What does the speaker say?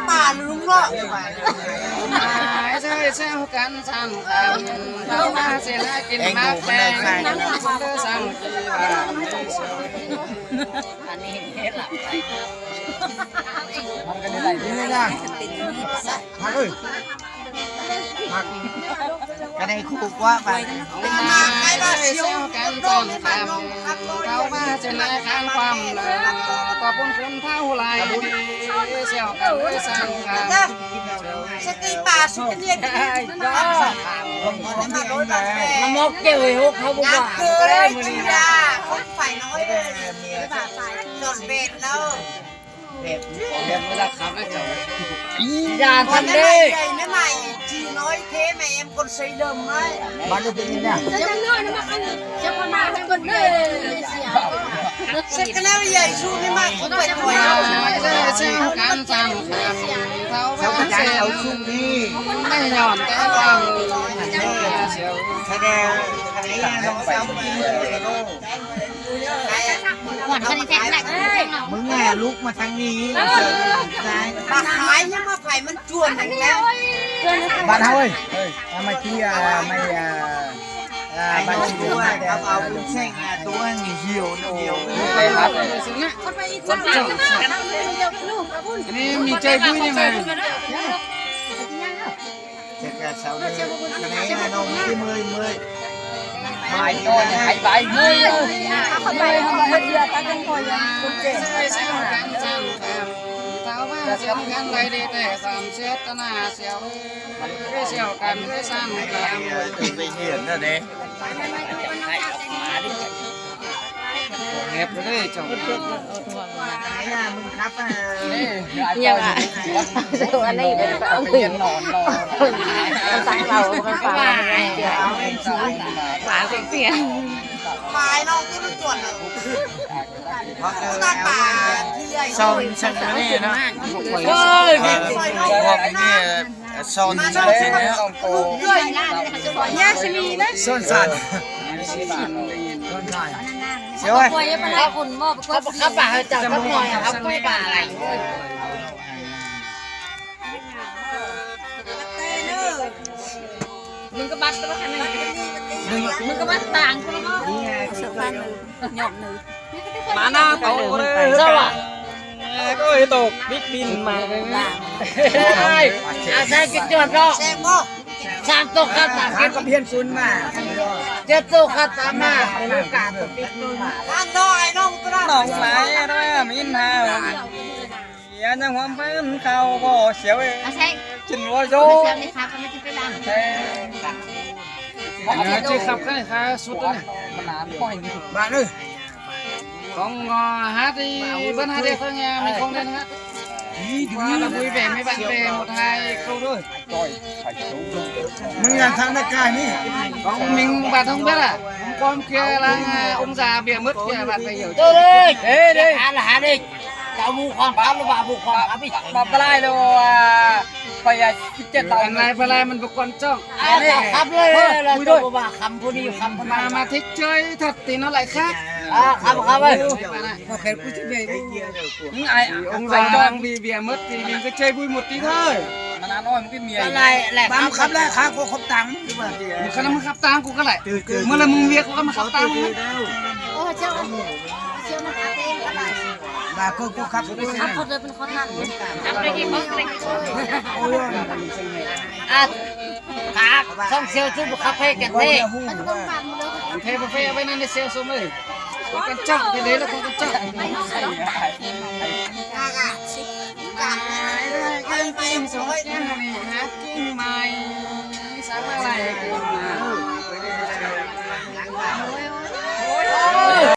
ป่าลุงเนาะใช่เช้ากันสั่งคำเขามาเสียแล้วกินมากแดงสั่งกี่บาทอันนี้เฮ็ดหลับไปมันกันได้นี่นะพักเอ้ยพักกันได้คู่กว่าไปมาใครมาเชี่ยวกันจนคำเขามาเสียแล้วการความเลยขอบคุณเท่าไรเชี่ยวกันด้วยสั่งคำสกีป่าสุดเนี่ยก็มามกเกี่ยวหกเขาบอกว่าเลยจีดาคนฝ่ายน้อยเลยจนเบ็ดแล้วเด็กเวลาขับแล้วจับยาทำได้ใหญ่ไม่ใหม่จีน้อยเทแม่เอ็มคนใส่เดิมไหมบ้านเราเป็นยังไงจะน้อยนะมากันจะพมาทั้งคนเลยเสร็จกันแล้วใหญ่ชูไม่มากคนไปถอยเอาเช่ากันจังเขาว่าเสียชุ่มดีไม่หย่อนแต่ฟังเสียวแสดงอันนี้ต้องไปหวานกันแท้แหละมึงไงลุกมาทางนี้มาขายยังมาไผ่มันจวนอย่างแล้วบ้านเฮ้ยมาเที่ยวไม่บ้านตัวเอาลูกแซงตัวเหี่ยวไปรับเลยสินะคนเจ้านี่มีใจบุ้ยนี่มั้ยเจ็ดกับเสาเลยคะแนนน้องที่มือใบต้นไข่ใบเฮ้ยเขาไปทำอะไรเดียวกันยังพอยังคุณเจ๋งเสียวกันจังเท้าว่าเสียวกันไรดีแต่สามเสียตนาเสียวไม่เสียวกันไม่ซ้ำกันไปเห็นนั่นเองเงียบเลยจังมึงครับยังอ่ะตัวอะไรอยู่ในเอาเปลี่ยนนอนมันสั่งเรามันฝาเดี๋ยวเอาให้ชูฝาเสียฝายน้องที่มันจวนเลยตาป่าที่ใหญ่ซอนชันนี่นะเฮ้ยพวกนี้ซอนชันนี่นะยาสมีนะซอนสันเสียวไอ้ป่วยไปแล้วคุณหม้อเขาป่าจับเขาหน่อยเขาป่วยป่าอะไรมึงก็บัดตัวขนาดมึงก็บัดต่างคนละเสื้อผ้าหนึ่งหยอกหนึ่งมาหน้าโตเลยสวัสดีก็ไอ้ตกบิ๊กบินมาเลยนะใช่อาศัยกิจวัตรแซงก็สามตัวข้าตาเก็บกับเพียนซุนมาเจ็ดตัวข้าตามาเป็นลูกกาตัวบิ๊กนู่นมาท่านน้อยน้องตัวน้องไหนด้วยมินฮาวยังยังความเป็นเขาบ่เสียวเองจินวัวโจ้เสียวนี่ครับไม่ใช่ไปดังจีขับกันเลยค่ะสุดเลยมันนานพ่อยนี่บ้านเลยของฮาร์ดีบ้านฮาร์ดีเขาเนี่ยมีของเด่นฮะว่าเราคุยแบบไม่บันเปหมดไทยครูด้วยมึงงานทางนักกายนี่ของมิงบาททองเบ็ดอ่ะผมความเกลียร์ละองศาเบียร์มืดเกลียร์บาทไปอยู่ตัวเลยเฮ้ยหาดิเราบุกความพับหรือเปล่าบุกความพับพี่มาปลายเลยไป17 ตอนไหนปลายมันบุกคนจ้องขับเลยเราดูว่าคำพูนี้คำมาทิกเฉยถัดตีนอะไรครับขับเลยพอแค่กูจะเบี้ยมึงไอ้องศาจ้องเบียร์มืดตีบินก็เฉยบุยหมดตีเถอะมันน้อยมันก็เมียอะไรแหละบ้าขับแล้วขากูขับตังค์มึงขนาดมึงขับตังกูก็แหละเมื่อไรมึงเมียกูก็มาขับตังค์โอ้เจ้านะครับเองก็ได้บ้ากูขับคนเลยเป็นคนนั่งขับไปกี่คนเลยครับช่องเซลล์จุ๊บขับให้กันเท่เทปเฟ่ไปนั่นในเซลล์สมัยกันจ้องไปเลยแล้วกันจ้อง